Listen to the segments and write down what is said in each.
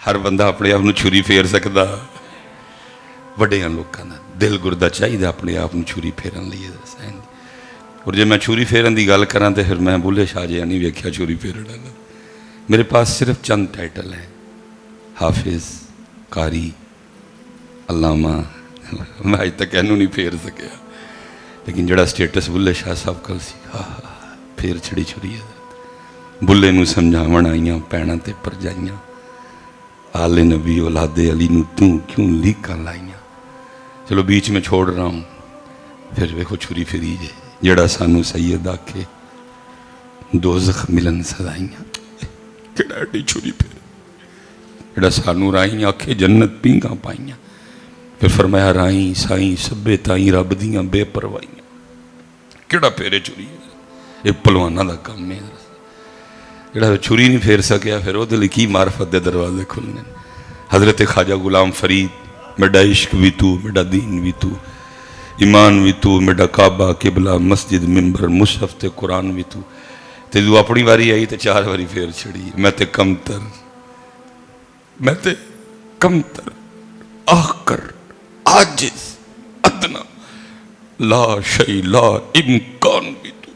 ہر بندہ اپنے آپ چھری پھیر سکتا وڈیاں لوگوں کا دل گردا چاہیے اپنے آپ چھری پھیرن لیے اور جب میں چھری پھیرن کی گل کراں تو پھر میں بلے شاہ جہاں نہیں ویکھیا چھری پھیرن والا. میرے پاس صرف چند ٹائٹل ہیں: حافظ، قاری، علامہ. میں اج تک اینوں نہیں پھیر سکیا، لیکن جڑا سٹیٹس بلے شاہ صاحب کل سی پھیر چھڑی چھری ہے. بلے نو سمجھاون آئیاں پیڑاں تے پرجائیاں، آل نبی اولاد علی نو توں کیوں لیکاں لائیاں. چلو بیچ میں چھوڑ رہا ہوں، پھر ویکھو چھری پھری جے. جڑا سانو سید آکھے دوزخ ملن سزائیاں، کیڑا ایڈی چھری پھر. جڑا سانو رائیں آکھے جنت پینگاں پائیاں، پھر فرمایا رائیں سائیں سبے تائیں رب دیاں بے پروائیاں. کیڑا پھیرے چھری ہے؟ یہ پلوانہ دا کام ہے. جڑا چھری نہیں پھیر سکیا پھر وہ دل کی معرفت دے دروازے کھلنے. حضرت خواجہ غلام فرید، میڈا عشق بھی تو، میڈا دین بھی تو، ایمان بھی تو، میڈا کعبہ قبلہ مسجد ممبر مصحف تے قرآن بھی تو. تے جو اپنی واری آئی تے 4 واری پھیر چھڑی. میں تے کمتر، میں تے کمتر، آخر، عاجز، ادنا، لا شیء لا امکان بھی تو.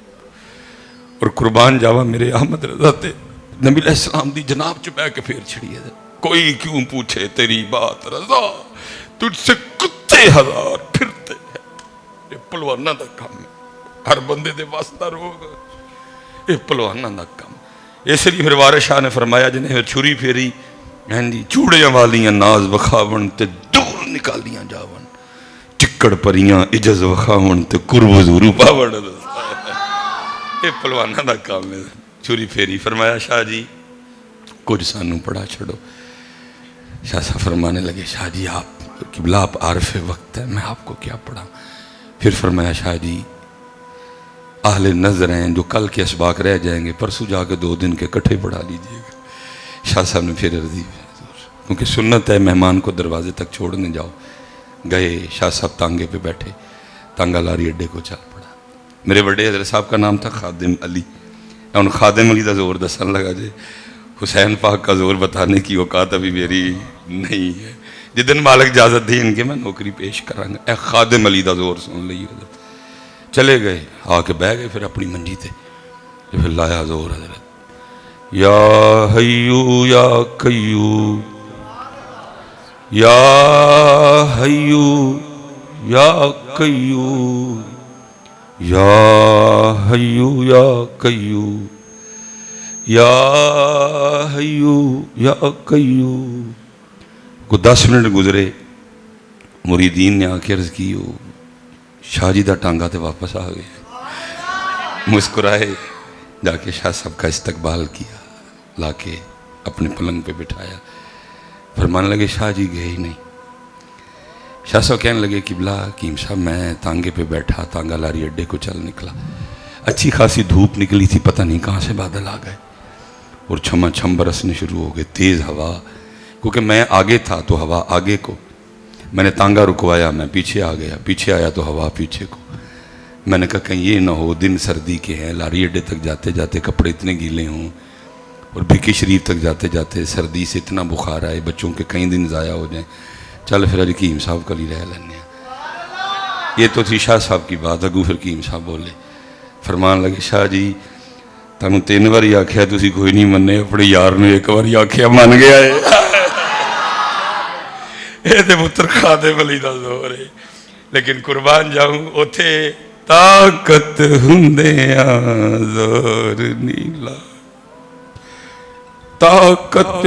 اور قربان جاوا میرے احمد رضا تے نبی علیہ السلام دی جناب چ بہ کے پھیر چھڑی ہے. کوئی کیوں پوچھے تیری بات رضا، تجھ سے کتے ہزار پھرتے ہیں. یہ پلوانہ دا کام ہے، ہر بندے دے واسطہ روگ. یہ پلوانہ دا کام. اس لیے پھر وارث شاہ نے فرمایا جنہیں چھری پھیری چوڑیاں والیاں ناز وکھاون تے دور نکالیاں جاون، چکڑ پریاں عجز وکھاون تے قرب حضور پاون. یہ پلوانہ دا کام ہے، چھری پھیری. فرمایا شاہ جی کچھ سانو پڑھا چھڑو. شاہ صاحب فرمانے لگے شاہ جی آپ قبلہ آپ عارف وقت ہے، میں آپ کو کیا پڑھاؤں. پھر فرمایا شاہ جی اہل نظر ہیں جو کل کے اسباق رہ جائیں گے، پرسوں جا کے 2 دن کے کٹھے پڑھا لیجئے گا. شاہ صاحب نے پھر عرضی، کیونکہ سنت ہے مہمان کو دروازے تک چھوڑنے جاؤ. گئے شاہ صاحب تانگے پہ بیٹھے، تانگا لاری اڈے کو چل پڑا. میرے بڑے حضرت صاحب کا نام تھا خادم علی. ان خادم علی دا زور دسن لگا جے حسین پاک کا زور بتانے کی اوقات ابھی میری نہیں ہے. جدن مالک اجازت دی ان کے میں نوکری پیش کروں گا. اے خادم علی دا زور سن لئی. حضرت چلے گئے، آ کے بہ گئے پھر اپنی منجی تے. پھر لایا زور حضرت یا حیو یا قیوم، یا حیو یا قیوم، یا حیو یا قیوم، یا حیو یا قیوم. کو 10 منٹ گزرے، مریدین نے آ کے عرض کی شاہ جی دا ٹانگا تے واپس آ گئے. مسکرائے، جا کے شاہ صاحب کا استقبال کیا، لا کے اپنے پلنگ پہ بٹھایا. فرمانے لگے شاہ جی گئے ہی نہیں. شاہ صاحب کہنے لگے قبلہ حکیم صاحب میں تانگے پہ بیٹھا، تانگا لاری اڈے کو چل نکلا. اچھی خاصی دھوپ نکلی تھی، پتہ نہیں کہاں سے بادل آ گئے اور چھما چھم برسنے شروع ہو گئے. تیز ہوا، کیونکہ میں آگے تھا تو ہوا آگے کو. میں نے تانگا رکوایا، میں پیچھے آ گیا، پیچھے آیا تو ہوا پیچھے کو. میں نے کہا کہیں یہ نہ ہو دن سردی کے ہیں، لاری اڈے تک جاتے جاتے کپڑے اتنے گیلے ہوں اور بھکی شریف تک جاتے جاتے سردی سے اتنا بخار آئے بچوں کے کئی دن ضائع ہو جائیں. چل پھر حکیم صاحب کل ہی رہ لینے ہیں. یہ تو تھی شاہ صاحب کی بات. اگو پھر حکیم صاحب بولے، فرمان لگے شاہ جی تانوں 3 باری آکھیا تسی کوئی نہیں مننے، اپنے یار نے 1 باری آکھیا من گیا ہے. یہ تے پتر خادم علی دا زور ہے. لیکن قربان جاؤں اوتھے طاقت ہوندیاں زور نیلا، طاقت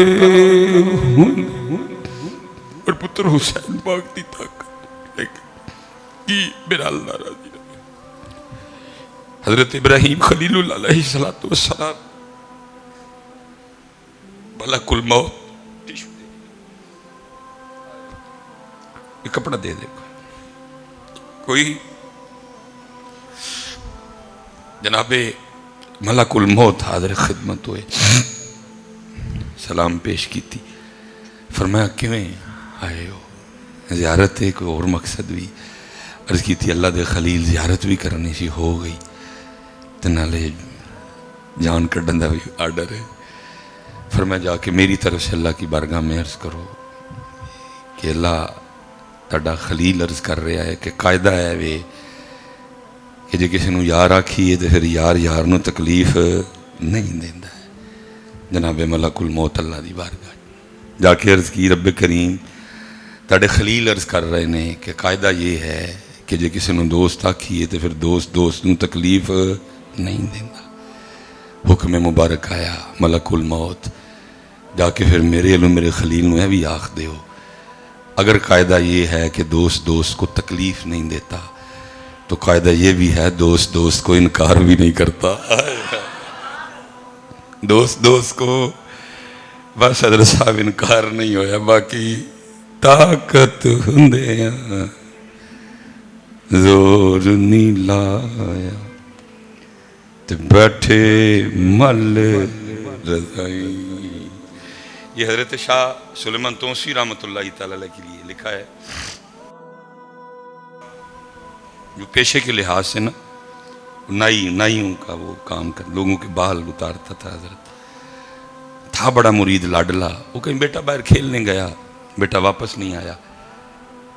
اور پتر حسین پاک دی طاقت. لیکن کی میرا اللہ راضی رہے. حضرت ابراہیم خلیل اللہ علیہ السلام ملک الموت یہ کپڑا دے دے کوئی جناب ملک الموت حاضر خدمت ہوئے، سلام پیش کی تھی. فرمایا کیویں آئے ہو؟ زیارت ایک اور مقصد بھی عرض کی تھی. اللہ دے خلیل زیارت بھی کرنی سی ہو گئی تے نالے جان کڈن دا بھی آرڈر ہے. فرمایا جا کے میری طرف سے اللہ کی بارگاہ میں عرض کرو کہ اللہ تہاڈا خلیل عرض کر رہا ہے کہ قاعدہ ہے وے کہ جے کسی نو یار آکھیے تو پھر یار یار نو تکلیف نہیں دیندا ہے۔ جناب ملک الموت اللہ دی بارگاہ جا کے عرض کی رب کریم تہاڈے خلیل عرض کر رہے ہیں کہ قاعدہ یہ ہے کہ جے کسی نو دوست آکھیے تو پھر دوست نو تکلیف نہیں دیندا۔ حکم مبارک آیا ملک الموت جا کے پھر میرے علم میرے خلیل نو یہ بھی آخ دیو اگر قاعدہ یہ ہے کہ دوست کو تکلیف نہیں دیتا تو قاعدہ یہ بھی ہے دوست کو انکار بھی نہیں کرتا۔ دوست کو بس حضرت صاحب انکار نہیں ہویا باقی طاقت ہندے زور نہیں لایا تے بیٹھے مل رضائی۔ یہ حضرت شاہ سلیمان توسی رحمۃ اللہ تعالی کے لیے لکھا ہے جو پیشے کے لحاظ سے نا نائیوں کا وہ کام کر لوگوں کے بال اتارتا تھا۔ حضرت تھا بڑا مرید لاڈلا، وہ کہیں بیٹا باہر کھیلنے گیا، بیٹا واپس نہیں آیا۔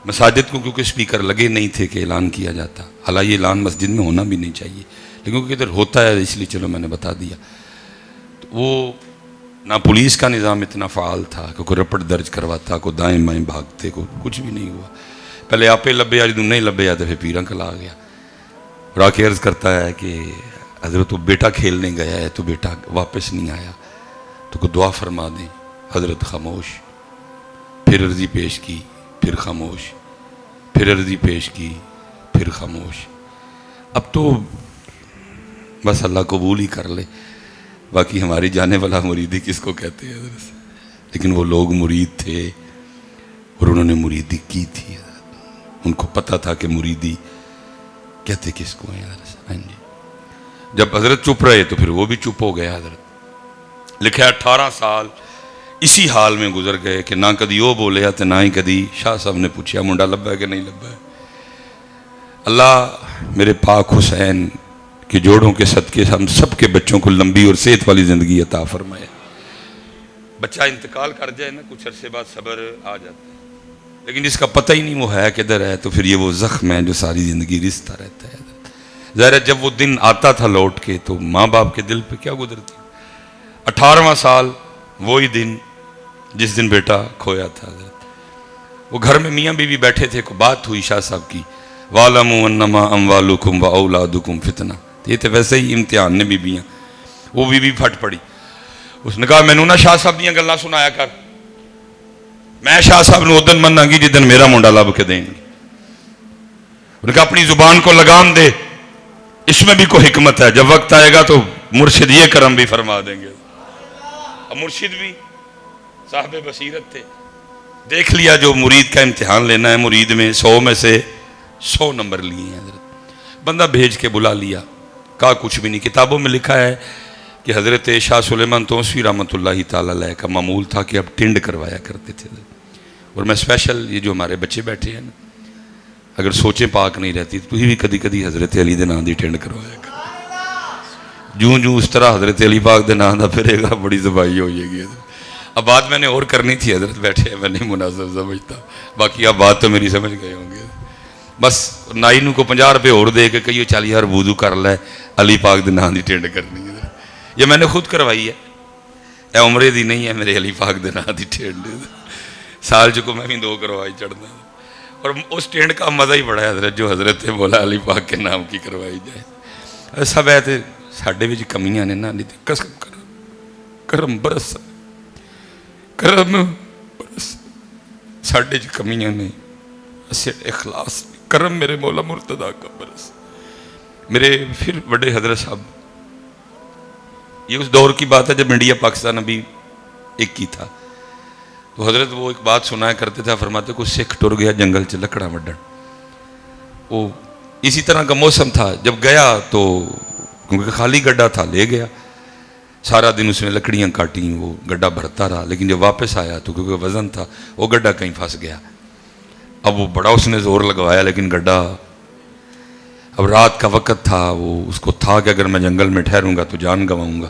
مساجد کو کیونکہ سپیکر لگے نہیں تھے کہ اعلان کیا جاتا، حالانکہ یہ اعلان مسجد میں ہونا بھی نہیں چاہیے لیکن کیونکہ ادھر ہوتا ہے اس لیے چلو میں نے بتا دیا۔ تو وہ نہ پولیس کا نظام اتنا فعال تھا کہ کوئی رپٹ درج کرواتا، کوئی دائیں بائیں بھاگتے، کو کچھ بھی نہیں ہوا۔ پہلے آپے لبے جدوں نہیں لبے تو پھر پیراں کلا آ گیا اور آ کے عرض کرتا ہے کہ حضرت وہ بیٹا کھیلنے گیا ہے تو بیٹا واپس نہیں آیا تو کوئی دعا فرما دیں۔ حضرت خاموش، پھر عرضی پیش کی، پھر خاموش، پھر عرضی پیش کی، پھر خاموش۔ اب تو بس اللہ قبول ہی کر لے، باقی ہماری جانے والا مریدی کس کو کہتے ہیں حضرت؟ لیکن وہ لوگ مرید تھے اور انہوں نے مریدی کی تھی۔ ان کو پتہ تھا کہ مریدی کہتے کس کو ہیں حضرت۔ ہاں جی، جب حضرت چپ رہے تو پھر وہ بھی چپ ہو گیا۔ حضرت لکھا 18 سال اسی حال میں گزر گئے کہ نہ کدی وہ بولیا تو نہ ہی کدی شاہ صاحب نے پوچھا منڈا لبا ہے کہ نہیں لبا ہے۔ اللہ میرے پاک حسین کے جوڑوں کے صدقے ہم سب کے بچوں کو لمبی اور صحت والی زندگی عطا فرمائے۔ بچہ انتقال کر جائے نا کچھ عرصے بعد صبر آ جاتا ہے، لیکن جس کا پتہ ہی نہیں وہ ہے کدھر ہے تو پھر یہ وہ زخم ہے جو ساری زندگی رستا رہتا ہے۔ ظاہر ہے جب وہ دن آتا تھا لوٹ کے تو ماں باپ کے دل پہ کیا گزرتی۔ 18واں سال وہی دن جس دن بیٹا کھویا تھا۔ حضرت وہ گھر میں میاں بیوی بیٹھے تھے، کو بات ہوئی شاہ صاحب کی، وَعْلَمُوا أَنَّمَا أَمْوَالُكُمْ وَأَوْلَادُكُمْ فِتْنَةٌ۔ یہ تو ویسے ہی امتحان نے بیویاں، وہ بیوی پھٹ پڑی، اس نے کہا مینوں نہ شاہ صاحب دیاں گلاں سنایا کر، میں شاہ صاحب نے ادن مننا گی جدن میرا منڈا لب کے دیں گے۔ انہوں نے کہا اپنی زبان کو لگام دے، اس میں بھی کوئی حکمت ہے، جب وقت آئے گا تو مرشد یہ کرم بھی فرما دیں گے۔ اب مرشد بھی صاحب بصیرت تھے، دیکھ لیا جو مرید کا امتحان لینا ہے، مرید میں 100 میں سے 100 نمبر لیے ہیں۔ حضرت بندہ بھیج کے بلا لیا، کہا کچھ بھی نہیں۔ کتابوں میں لکھا ہے کہ حضرت شاہ سلیمان توسی رحمۃ اللہ تعالی علیہ کا معمول تھا کہ اب ٹنڈ کروایا کرتے تھے۔ اور میں اسپیشل یہ جو ہمارے بچے بیٹھے ہیں نا، اگر سوچیں پاک نہیں رہتی تو بھی کدی کدی حضرت علی دے نام دی ٹنڈ کروایا کر، جوں اس طرح حضرت علی پاک دے نام دا پھرے گا بڑی زبائی ہو جائے گی۔ اب بات میں نے اور کرنی تھی، حضرت بیٹھے میں نہیں مناسب سمجھتا، باقی اب بات تو میری سمجھ گئے ہوں گے۔ بس نائی نو کو 50 روپے اور دے کے کہیے چل یار وضو کر لے، علی پاک دے نام دی ٹنڈ کرنی ہے۔ یہ میں نے خود کروائی ہے، اے عمرے دی نہیں ہے، میرے علی پاک دے نام دی ٹنڈ سال کو میں بھی 2 کروائی چڑھنا، اور اس ٹینڈ کا مزہ ہی بڑا ہے حضرت جو حضرت مولا علی پاک کے نام کی کروائی جائے۔ سب ہے تو ساڈے وچ کمیاں نے نا، قسم کرم برس، کرم برس ساڈے وچ کمیاں نے، اخلاص کرم میرے مولا مرتضیٰ کا برس۔ میرے پھر بڑے حضرت صاحب، یہ اس دور کی بات ہے جب انڈیا پاکستان ابھی ایک ہی تھا، تو حضرت وہ ایک بات سنایا کرتے تھے، فرماتے کوئی سکھ ٹر گیا جنگل چ لکڑاں وڈن، وہ اسی طرح کا موسم تھا، جب گیا تو کیونکہ خالی گڈھا تھا لے گیا، سارا دن اس نے لکڑیاں کاٹیں، وہ گڈھا بھرتا رہا، لیکن جب واپس آیا تو کیونکہ وزن تھا وہ گڈھا کہیں پھنس گیا۔ اب وہ بڑا اس نے زور لگوایا لیکن گڈھا، اب رات کا وقت تھا، وہ اس کو تھا کہ اگر میں جنگل میں ٹھہروں گا تو جان گنواؤں گا،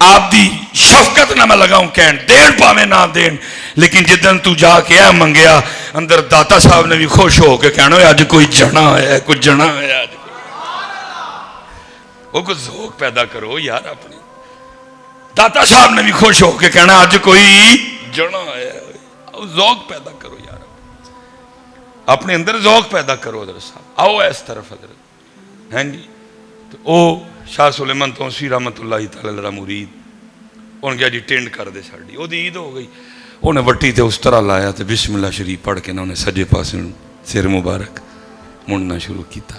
آپ دی شفقت نہ میں لگاؤں کہن دین پاویں نہ دین، لیکن جدن تو جا کے اے منگیا اندر داتا صاحب نے بھی خوش ہو کے کہنا اج کوئی جنا ہے، کوئی جنا ہے، اج وہ کوئی ذوق پیدا کرو یار اپنے۔ داتا صاحب نے بھی خوش ہو کے کہنا اج کوئی جنا ہے، ذوق پیدا کرو یار اپنے اندر، ذوق پیدا کرو حضرت صاحب۔ آؤ اس طرف حضرت، ہیں جی تو او شاہ سلیمان توسی رحمت اللہ تعالی علیہ مرید انہوں نے کہا جی ٹینڈ کر دے ساڑی، وہ دی عید ہو گئی، انہیں وٹی تے اس طرح لایا تے بسم اللہ شریف پڑھ کے انہوں نے سجے پاس سر مبارک مننا شروع کیتا،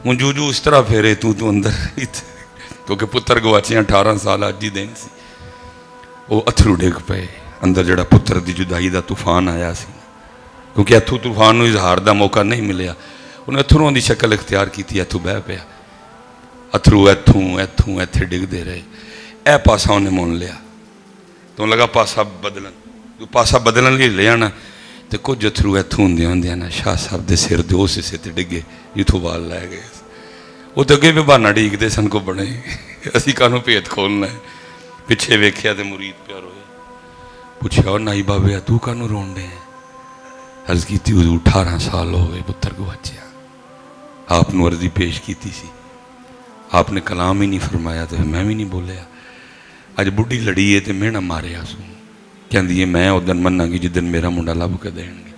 من جو اس طرح پھیرے تو اندر کیونکہ پتر گواچے 18 سال آج جی دین سی، وہ اتھرو ڈیگ پے اندر جڑا پتر دی جدائی دا طوفان آیا سی، کیونکہ اتھو طوفان نو اظہار دا موقع نہیں ملیا، انہیں اتھروں دی شکل اختیار کی تھی، اتھو بہ پیا، اتھرو ایتھوں ایتھے ڈگ دے رہے، اے پاسا انہیں مون لیا تو لگا پاسا بدلن، تو پاسا بدلن لیے لے آنا تو کچھ اتھرو ایتھوں ہوندے نا شاہ صاحب دے سر دے اسے سے تے ڈگے جتھوں بال لائے گئے، وہ تو اگے بھی بہانا ڈیگ دے سن کو بنے اسی کانوں پیت کھولنا ہے، پیچھے ویکھیا تے مرید پیار ہوئے، پوچھا اور نائی بابے تو کانوں رون دے ہیں؟ عرض کی تھی حضور 18 سال ہوئے پتر گواچیا، آپ نے عرضی پیش کی تھی سی، آپ نے کلام ہی نہیں فرمایا تو میں بھی نہیں بولیا، اج بڑھی لڑی ہے تو میں نہ مارے آسوں، کہن دیئے میں او دن مننا گی جدن میرا منڈا لب کے دیں گے،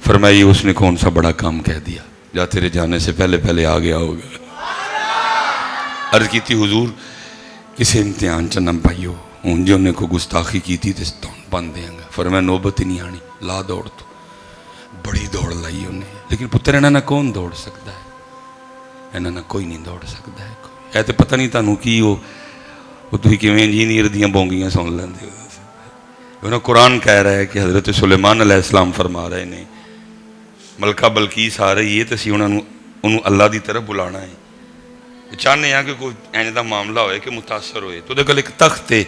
فرمائی اس نے کون سا بڑا کام کہہ دیا، جا تیرے جانے سے پہلے آ گیا ہوگا۔ عرض کی تھی حضور کسی امتحان چنم پائیو، ان جو نے کو گستاخی کی تھی تو ستون بند دیں گا، فرمایا نوبت ہی نہیں آنی، لا دوڑ تو بڑی دوڑ لائی انہیں، لیکن پتر انہاں نہ کون دوڑ سکتا ہے، انہاں نہ کوئی نہیں دوڑ سکتا ہے، اے تے پتہ نہیں تانوں کی وہ تو ہی کیویں انجینئر دیاں بونگیاں سن لیندے ہو، انہوں قرآن کہہ رہا ہے کہ حضرت سلیمان علیہ السلام فرما رہے ہیں ملکہ بلقیس آ رہی ہے تو اسی انہوں اللہ دی طرف بلانا ہے، چاہنے ہیں کہ کوئی اینج دا معاملہ ہوئے کہ متاثر ہوئے، تو دیکھو ایک تخت ہے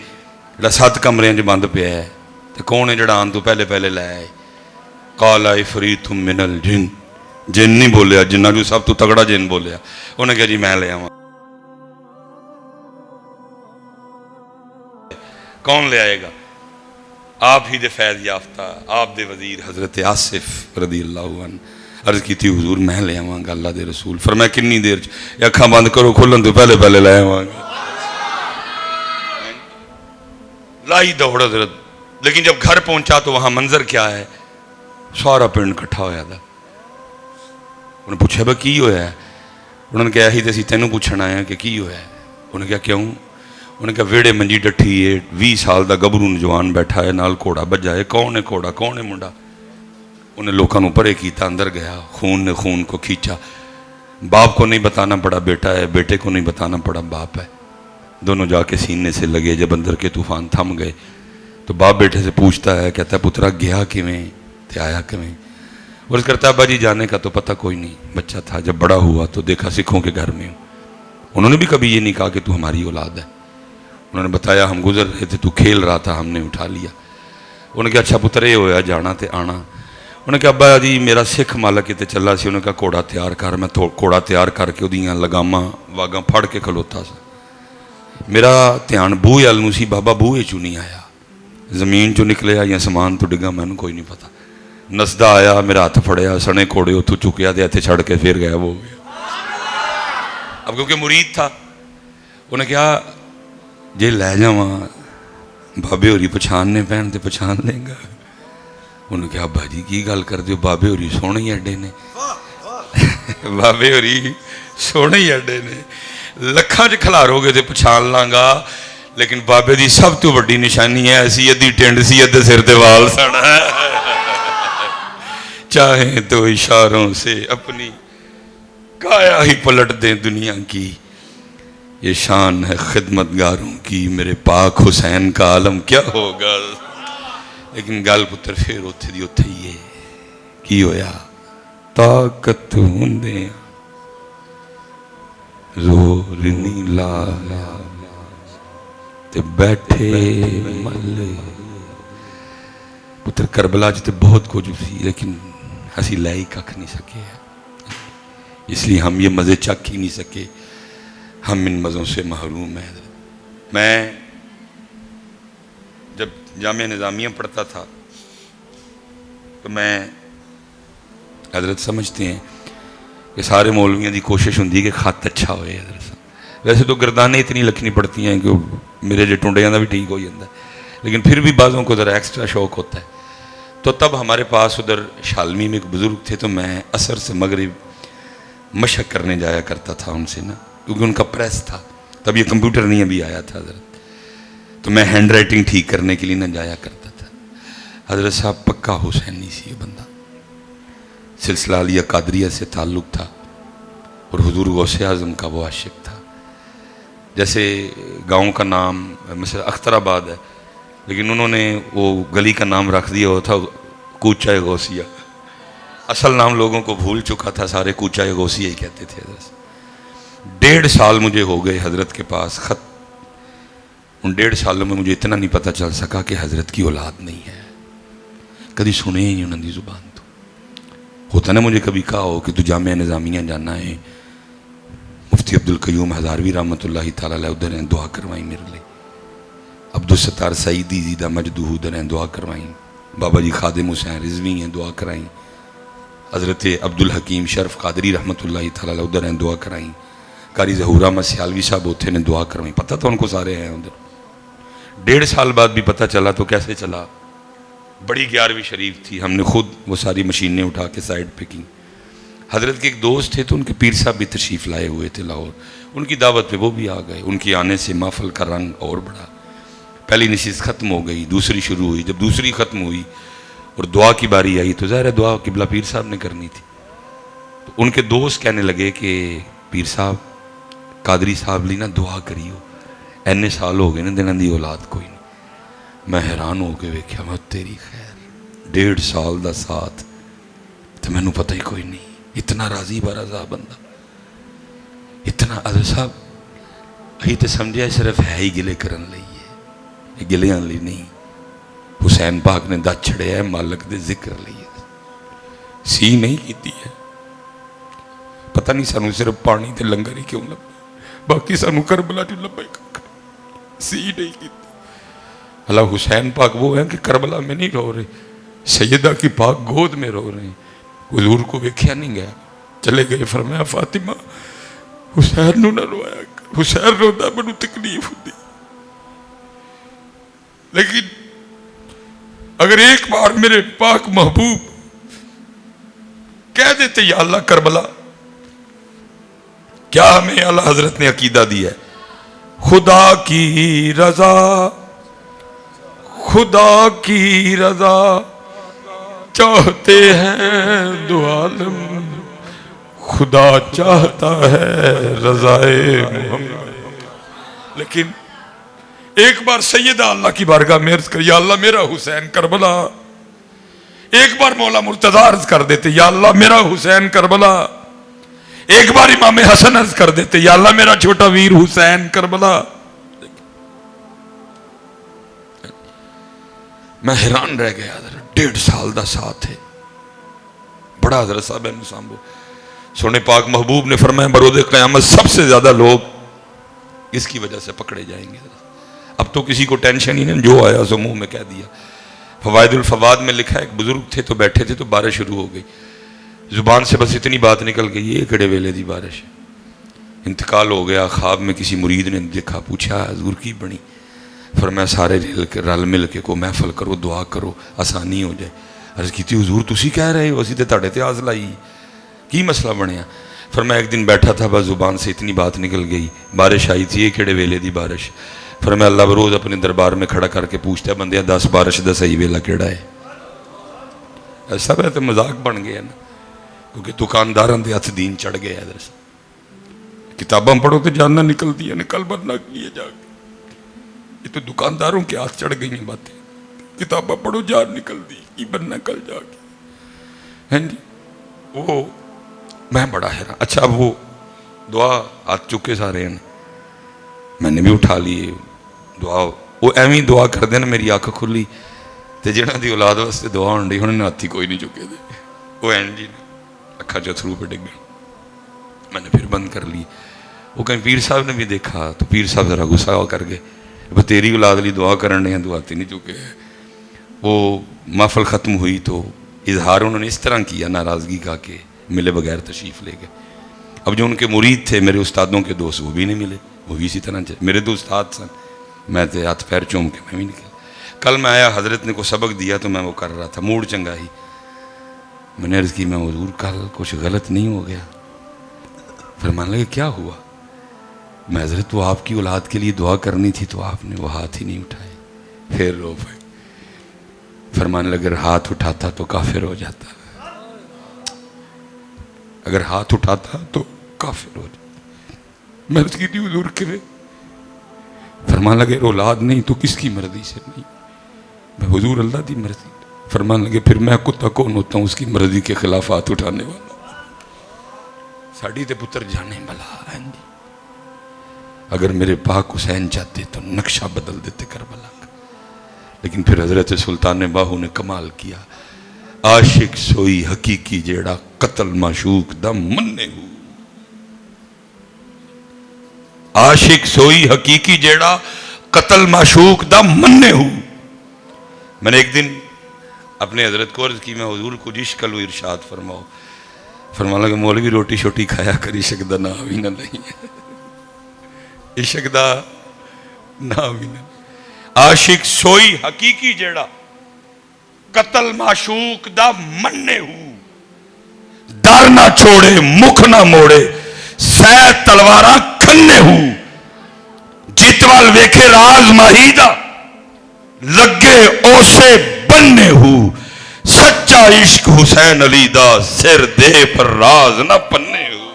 جڑا 7 کمرے جو بند پیا ہے، تو کون ہے جڑا آن تو پہلے لائے ہے، قال عفریت من الجن، جن نہیں بولیا، جنہ جو سب تو تگڑا جن بولیا، انہیں کہا جی میں لے آؤں، کون لے آئے گا؟ آپ ہی دے فیض یافتہ، آپ دے وزیر حضرت آصف رضی اللہ عنہ، عرض کی تھی حضور میں لے آؤں گا اللہ دے رسول، فرمایا کنی دیر یہ اکھاں بند کرو کھولن تو پہلے لے آؤں گا، لائی دوڑ حضرت، لیکن جب گھر پہنچا تو وہاں منظر کیا ہے، سارا پنڈ کٹھا ہویا تھا، انہوں نے پوچھا بھائی کی ہویا ہے، انہوں نے کہا ہی تے سی تینوں پوچھنا آیا کہ کی ہویا ہے، انہوں نے کہا کیوں، انہوں نے کہا ویڑے منجی ڈٹھی ہے، 20 سال دا گبرو نوجوان بیٹھا ہے، نال کوڑا بجا ہے، کون ہے کوڑا، کون ہے منڈا، انہیں لوکاں پرے کیتا، اندر گیا، خون نے خون کو کھینچا، باپ کو نہیں بتانا پڑا بیٹا ہے، بیٹے کو نہیں بتانا پڑا باپ ہے، دونوں جا کے سینے سے لگے، جب اندر کے طوفان تھم گئے تو باپ بیٹے سے پوچھتا ہے، کہتا ہے پترا گیا کیویں تے آیا کیویں، عرض کرتا ہے ابا جی جانے کا تو پتہ کوئی نہیں، بچہ تھا، جب بڑا ہوا تو دیکھا سکھوں کے گھر میں ہوں، انہوں نے بھی کبھی یہ نہیں کہا کہ تو ہماری اولاد ہے، انہوں نے بتایا ہم گزر رہے تھے تو کھیل رہا تھا، ہم نے اٹھا لیا، انہوں نے کہا اچھا پتر یہ ہویا جانا تے آنا، انہوں نے کہا ابا جی میرا سکھ مالک تے چلا سی، انہوں نے کہا کوڑا تیار کر، میں کوڑا تیار کر کے دیاں لگاماں واگاں پھڑ کے کھلوتا سا، میرا دھیان بوئے والوں سی، بابا بوئے چوں نہیں آیا، زمین چوں نکلیا یا سامان تو ڈگا میں نے کوئی نہیں پتا، نسدہ آیا میرا ہاتھ پھڑیا، سنے کوڑے اتھوں چکیا تے ایتھے چھڑ کے پھر گیا وہ ہو گیا، اب کیونکہ مرید تھا، انہوں نے کہا جے لے جاواں بابے ہوری پچھاننے پہن تے پچھان لیں گا، انہوں نے کہا ابا جی کی گل کر دیو، بابے ہوری سونے ہی اڈے نے، بابے ہوری سونے ہی اڈے نے، لکھاں چ کھلارو گے تے پچھان لانگا، لیکن بابے دی سب تو بڑی نشانی ہے ایسی ادھی ٹینڈ سی ادھے سر تے وال سن، چاہیں تو اشاروں سے اپنی کایا ہی پلٹ دیں دنیا کی، یہ شان ہے خدمتگاروں کی، میرے پاک حسین کا عالم کیا ہوگا، لیکن گل پتر پھر اتھے دی اتھے ہی ہے، کی ہویا طاقت ہوندے زور نہیں لا تے بیٹھے ملے، پتر کربلا جتے بہت کچھ سی لیکن ہسی لائی ککھ نہیں سکے، اس لیے ہم یہ مزے چک ہی نہیں سکے، ہم ان مزوں سے محروم ہیں۔ میں جب جامعہ نظامیہ پڑھتا تھا تو میں حضرت سمجھتے ہیں کہ سارے مولویوں کی کوشش ہوتی کہ خط اچھا ہوئے حضرت صاحب. ویسے تو گردانیں اتنی لکھنی پڑتی ہیں کہ میرے جو ٹنڈیاں کا بھی ٹھیک ہو جاتا ہے، لیکن پھر بھی بعضوں کو ذرا ایکسٹرا شوق ہوتا ہے. تو تب ہمارے پاس ادھر شالمی میں ایک بزرگ تھے، تو میں عصر سے مغرب مشق کرنے جایا کرتا تھا ان سے نا، کیونکہ ان کا پریس تھا. تب یہ کمپیوٹر نہیں ابھی آیا تھا حضرت، تو میں ہینڈ رائٹنگ ٹھیک کرنے کے لیے نہ جایا کرتا تھا. حضرت صاحب پکا حسینی سی یہ بندہ، سلسلہ علیہ قادریہ سے تعلق تھا اور حضور غوث اعظم کا وہ عاشق تھا. جیسے گاؤں کا نام مثلا اختر آباد ہے، لیکن انہوں نے وہ گلی کا نام رکھ دیا ہوا تھا کوچہ غوثیہ. اصل نام لوگوں کو بھول چکا تھا، سارے کوچہ غوثیہ ہی کہتے تھے. حضرت 1.5 سال مجھے ہو گئے حضرت کے پاس خط. ان 1.5 سالوں میں مجھے اتنا نہیں پتہ چل سکا کہ حضرت کی اولاد نہیں ہے. کبھی سنے ہی نہیں انہوں نے زبان. تو ہوتا نا مجھے کبھی کہا ہو کہ تو جامعہ نظامیہ جانا ہے، مفتی عبدالقیوم ہزاروی رحمۃ اللہ تعالیٰ علیہ ادھر ہیں، دعا کروائیں میرے لیے. عبدالستار سعیدی زیدہ مجدہ ادھر ہیں، دعا کروائیں. بابا جی خادم حسین رضوی ہیں، دعا کرائیں. حضرت عبدالحکیم شرف قادری رحمۃ اللہ تعالیٰ علیہ ادھر ہیں، دعا کرائیں. قاری ظہور احمد سیالوی صاحب ہوتے نے، دعا کروائیں. پتہ تو ان کو سارے ہیں ادھر. 1.5 سال بعد بھی پتہ چلا تو کیسے چلا. بڑی 11ویں شریف تھی، ہم نے خود وہ ساری مشینیں اٹھا کے سائڈ پہ کی. حضرت کے ایک دوست تھے تو ان کے پیر صاحب بھی تشریف لائے ہوئے تھے لاہور. ان کی دعوت پہ وہ بھی آ گئے. ان کے آنے سے محفل کا رنگ اور بڑھا. پہلی نشست ختم ہو گئی، دوسری شروع ہوئی. جب دوسری ختم ہوئی اور دعا کی باری آئی تو ظاہر ہے دعا قبلہ پیر صاحب نے کرنی تھی. تو ان کے دوست کہنے لگے کہ پیر صاحب قادری صاحب لی نا دعا کریو، اینے سال ہو گئے نا دنوں دی اولاد کوئی نہیں. میں حیران ہو کے ویکھیا، میں تیری خیر 1.5 سال دا ساتھ تو مینوں پتہ ہی کوئی نہیں. اتنا راضی برضا بندہ، اتنا. حضرت صاحب اہی تو سمجھا صرف ہے ہی گلے کرن لئی ہے، گلیاں لئی نہیں. حسین پاک نے دت چھڑیا ہے مالک دے ذکر لئی، سی نہیں کیتی ہے. پتہ نہیں سانو صرف پانی تے لنگر ہی کیوں لبا، باقی سانو کربلا جو لبا سی نہیں کیتی. اللہ حسین پاک وہ ہیں کہ کربلا میں نہیں رو رہے، سیدہ کی پاک گود میں رو رہے ہیں. حضور کو ویکھیا نہیں گیا، چلے گئے. فرمایا فاطمہ حسین نو نہ روایا، حسین روتا مینوں تکلیف ہوتی. لیکن اگر ایک بار میرے پاک محبوب کہہ دیتے یا اللہ کربلا، کیا ہمیں اللہ حضرت نے عقیدہ دیا ہے، خدا کی رضا، خدا کی رضا چاہتے ہیں دو عالم، خدا چاہتا ہے رضائے محمد. لیکن ایک بار سیدہ اللہ کی بارگاہ میں عرض کر یا اللہ میرا حسین کربلا. ایک بار مولا مرتضیٰ عرض کر دیتے یا اللہ میرا حسین کربلا. ایک بار امام حسن عرض کر دیتے یا اللہ میرا چھوٹا ویر حسین کربلا. میں حیران رہ گیا. 1.5 سال دا ساتھ ہے بڑا. حضرت صاحب ہے مسامبو سونے پاک محبوب نے فرمایا برود قیامت سب سے زیادہ لوگ اس کی وجہ سے پکڑے جائیں گے. اب تو کسی کو ٹینشن ہی نہیں، جو آیا سو منہ میں کہہ دیا. فوائد الفواد میں لکھا ہے ایک بزرگ تھے تو بیٹھے تھے تو بارش شروع ہو گئی. زبان سے بس اتنی بات نکل گئی یہ کڑے ویلے دی بارش. انتقال ہو گیا. خواب میں کسی مرید نے دیکھا، پوچھا حضور کی بنی؟ فرمایا سارے رل مل کے کو محفل کرو، دعا کرو، آسانی ہو جائے. عرض کی تھی حضور تسی کہہ رہے ہو، اسی تے تہاڈے تے آس لائی، کی مسئلہ بنیا؟ فرمایا ایک دن بیٹھا تھا بس زبان سے اتنی بات نکل گئی، بارش آئی تھی. یہ کہڑے ویلے دی بارش؟ فرمایا اللہ بروز اپنے دربار میں کھڑا کر کے پوچھتا ہے بندیا 10 بارش دا صحیح ویلا کیڑا ہے؟ ایسا ہے تو مذاق بن گیا نا، کیونکہ دکانداراں دے ہاتھ دین چڑھ گیا. کتاباں پڑھو تو جاننا نکلتی ہے، نکل بننا کیے جا کے. یہ تو دکانداروں کے ہاتھ چڑھ گئی ہیں باتیں. کتاباں پڑھو جان نکلتی کی بننا کل جا کے. ہیں جی وہ میں بڑا حیران. اچھا اب وہ دعا آج چکے سارے ہیں، میں نے بھی اٹھا لی دعا. وہ ایویں دعا کر دینا میری اکھ کھلی تے جنہاں دی اولاد واسطے دعا ہون ڈی انہوں نے ہاتھی کوئی نہیں چکے دے. وہ این جی اکھا چتھرو پہ ڈگ گئی. میں نے پھر بند کر لی. وہ کہیں پیر صاحب نے بھی دیکھا تو پیر صاحب ذرا غصہ کر گئے. بتیری اولاد لی دعا کرنے ہیں، دعا تے نہیں چکے. وہ محفل ختم ہوئی تو اظہار انہوں نے اس طرح کیا ناراضگی کا کہ ملے بغیر تشریف لے گئے. اب جو ان کے مرید تھے میرے استادوں کے دوست وہ بھی نہیں ملے، وہ بھی اسی طرح چلے. میرے دو استاد سن، میں تے ہاتھ پیر چوم کے میں بھی نکلا. کل میں آیا، حضرت نے کو سبق دیا تو میں وہ کر رہا تھا، موڈ چنگا ہی. میں نے عرض کی میں حضور کل کچھ غلط نہیں ہو گیا؟ فرمانے لگے کیا ہوا؟ میں حضرت وہ آپ کی اولاد کے لیے دعا کرنی تھی تو آپ نے وہ ہاتھ ہی نہیں اٹھائے. پھر رو پائے. فرمانے لگے اگر ہاتھ اٹھاتا تو کافر ہو جاتا، اگر ہاتھ اٹھاتا تو کافر ہو جاتا. میں اس کی نہیں حضور کرے. فرمان لگے اولاد نہیں تو کس کی مرضی سے نہیں؟ میں حضور اللہ دی مرضی. فرمان لگے پھر میں کتا کون ہوتا ہوں اس کی مرضی کے خلاف ہاتھ اٹھانے والا؟ ساڑی تے پتر جانے بلا ہیں جی. اگر میرے پاک حسین چاہتے تو نقشہ بدل دیتے کربلا کا. لیکن پھر حضرت سلطان باہو نے کمال کیا. عاشق سوئی حقیقی جیڑا قتل معشوق دا مننے ہو. عاشق سوئی حقیقی جیڑا قتل معشوق دا مننے ہو. میں نے ایک دن اپنے حضرت کو عرض کی میں حضور کو عشق کلو ارشاد فرماؤ. فرمانا کہ مولوی روٹی شوٹی کھایا کر عشق دا نام ہی نہ نہیں ہے. عشق دا نام ہی نہ. عاشق سوئی حقیقی جیڑا قتل معشوق دا مننے ہو. در نہ چھوڑے مکھ نہ موڑے سہ تلواراں کھنے ہو. جتوال ویکھے راز ماہی دا لگے اوسے بننے ہو. سچا عشق حسین علی دا سر دے پر راز نہ پنے ہو.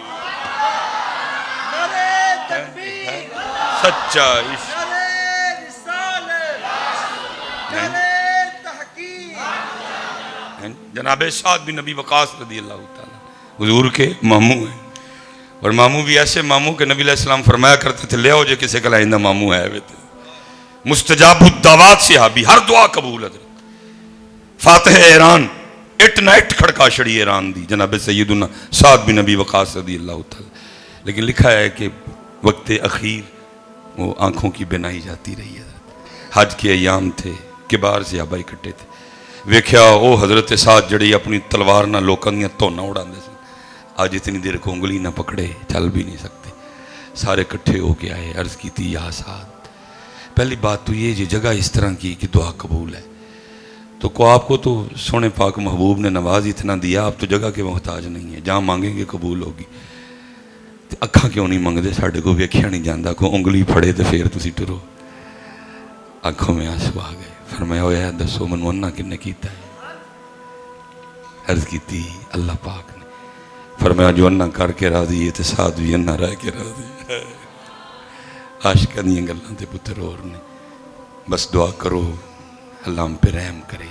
سچا عشق جناب سعد بن نبی وقاص رضی اللہ تعالیٰ حضور کے ماموں ہیں. اور ماموں بھی ایسے ماموں کہ نبی علیہ السلام فرمایا کرتے تھے لے آؤ جو کسی کا لائندہ ماموں ہے. مستجاب الدعوات صحابی، ہر دعا قبول. حضرت فاتح ایران اٹ نائٹ کھڑکا چھڑی ایران دی جناب سیدنا سعد بن نبی وقاص رضی اللہ تعالیٰ. لیکن لکھا ہے کہ وقت اخیر وہ آنکھوں کی بینائی جاتی رہی ہے. حج کے ایام تھے، کبار صحابہ اکٹھے تھے. ویکھیا او حضرت سعد جڑی اپنی تلوار نہ لوکاں دیاں تونا اڑاندے سن. آج اتنی دیر کو انگلی نہ پکڑے چل بھی نہیں سکتے. سارے کٹھے ہو کے آئے. عرض کی تھی یا سعد پہلی بات تو یہ جگہ اس طرح کی کہ دعا قبول ہے تو کو آپ کو تو سونے پاک محبوب نے نواز اتنا دیا، آپ تو جگہ کے محتاج نہیں ہیں، جہاں مانگیں گے قبول ہوگی. اکھاں کیوں نہیں منگتے؟ ساڈے کو ویکھیا نہیں جاندہ، کو انگلی پھڑے تو پھر تسی ٹرو. آنکھوں میں آنسو آ گئے. فرمایا ہویا دسو منو انہاں کنے کیتا ہے؟ عرض کی تھی اللہ پاک نے. فرمایا جو انہاں کر کے راضی ہے تو ساتھ بھی انہاں رہ کے راضی ہے. عاشقاں دیاں گلاں تے پتر اور نے. بس دعا کرو اللہ ہم پہ رحم کرے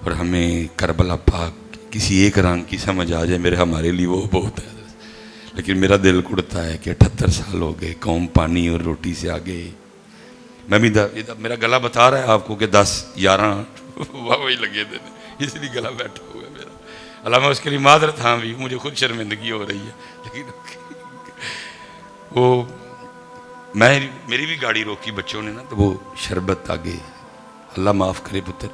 اور ہمیں کربلا پاک کسی ایک رنگ کی سمجھ آ جائے. میرے ہمارے لیے وہ بہت ہے. لیکن میرا دل کڑتا ہے کہ 78 سال ہو گئے، قوم پانی اور روٹی سے آگے. میں بھی میرا گلا بتا رہا ہے آپ کو کہ 10-11 وہی لگے دے اس لیے گلا بیٹھا ہوا ہے میرا. اللہ میں اس کے لیے معذرت. ہاں بھی مجھے خود شرمندگی ہو رہی ہے. لیکن وہ میری بھی گاڑی روکی بچوں نے نا تو وہ شربت آگے. اللہ معاف کرے پتر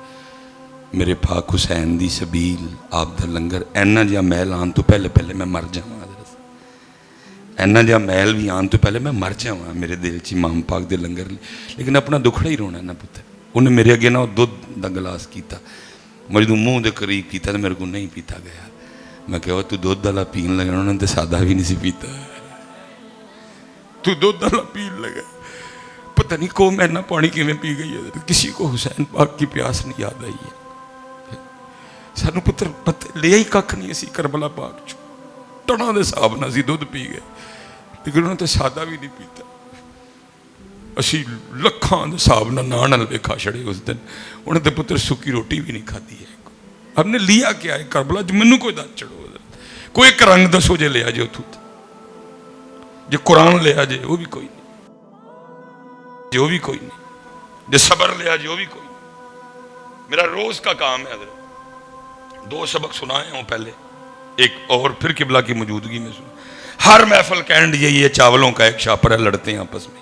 میرے پاک حسین دی سبیل آپ دا لنگر اینا جا محل آن تو پہلے میں مر جاؤں. اینا جا محل بھی آن تو پہلے میں مر جاؤں میرے دل چی امام پاک دے لنگر لی. لیکن اپنا دکھڑا ہی رونا ہے نا پتر. انہیں میرے اگے نا دودھ دا گلاس کیتا، مجھے تو منہ دے قریب کیتا تو میرے کو نہیں پیتا گیا. میں کہا تو دودھ دالا پین لگا. انہوں نے تو سادہ بھی نہیں سی پیتا. تو دودھ دالا پین لگا. پتہ نہیں کو میں نہ پانی کی میں پی گئی ہے. کسی کو حسین پاک کی پیاس نہیں یاد آئی ہے. سانو پتر لے ہی ککھ نہیں اسی کربلا پاک چو ٹنا دے صاحب نہ سی دودھ پی گئے. لیکن انہوں نے سادہ بھی نہیں پیتا. اسی لکھان دے صاحب نہ نانل ویکھا چھڑے اس دن. انہوں نے پتر سکی روٹی بھی نہیں کھا دی ہے. ہم نے لیا کیا ہے کربلا جو منو کوئی دس چڑھو کوئی ایک رنگ دسو جے لیا جے اتھو جے قرآن لیا جے وہ بھی کوئی نہیں، جو بھی کوئی نہیں، جے صبر لیا جے وہ بھی کوئی نہیں. میرا روز کا کام ہے حضرت 2 سبق سنائے ہوں پہلے ایک اور پھر قبلہ کی موجودگی میں سنا. ہر محفل کہن یہی ہے چاولوں کا ایک شاپر ہے، لڑتے ہیں آپس میں.